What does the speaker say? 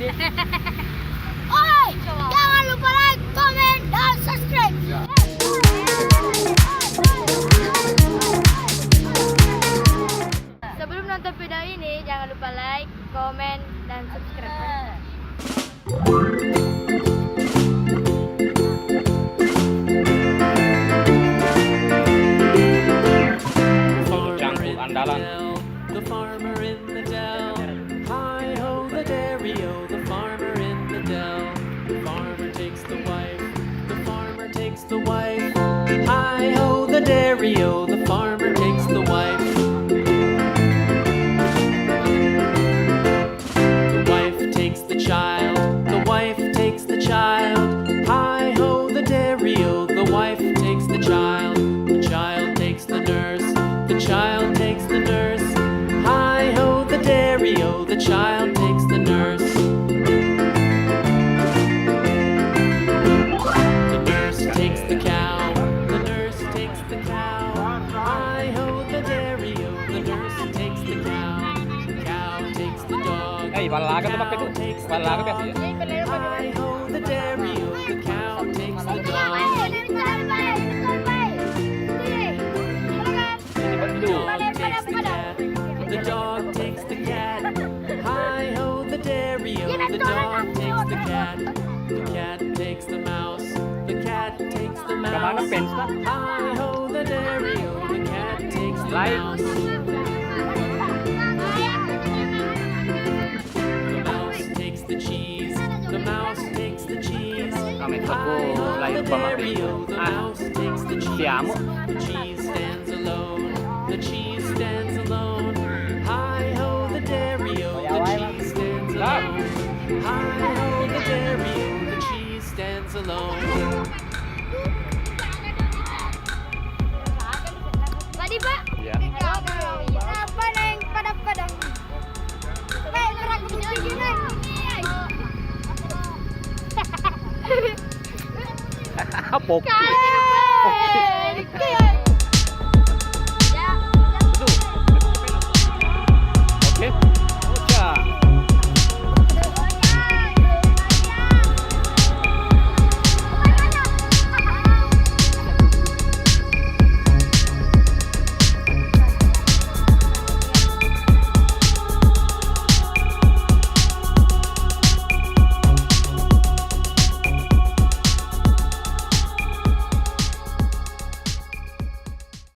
Jadi Oi, jangan lupa like, komen, dan subscribe. Sebelum nonton video ini, jangan lupa like, komen, dan subscribe. campur andalan. The farmer in the dell. Hi ho the dairy-o, the farmer in the dell. The farmer takes the wife, the farmer takes the wife. Hi ho the dairy-o, the farmer takes the wife. The wife takes the child, the wife takes the child. Hi ho the dairy-o, the wife takes the child. The child takes the nurse, the child takes the nurse. Hi ho the dairy-o, the child takes the nurse. The nurse takes the cow, the nurse takes the cow. Hi ho the dairy-o, the nurse takes the cow. The cow takes the dog, Wala ka tumakit cow to. takes the Wala ka dog. kasi. Hi ho the dairy-o, the cow takes the dog. The dog takes the cat. Hi ho the dairy-o, the dog takes the cat. The cat takes the mouse. The cat takes the Kamana mouse. pens na? Hi ho the dairy-o, the cat takes the Light. mouse. The mouse takes the cheese. The mouse takes the cheese. Kami ko Hi ho layo the pa mati. dairy-o, the mouse takes the cheese. Siamo. The cheese stands alone. The cheese stands alone. Hi ho the dairy-o, the cheese stands alone. Hi ho the dairy-o, the cheese stands alone. Tadi Pak. Ya. Apa neng padang-padang? Gerak begini neng. Poki. Kali.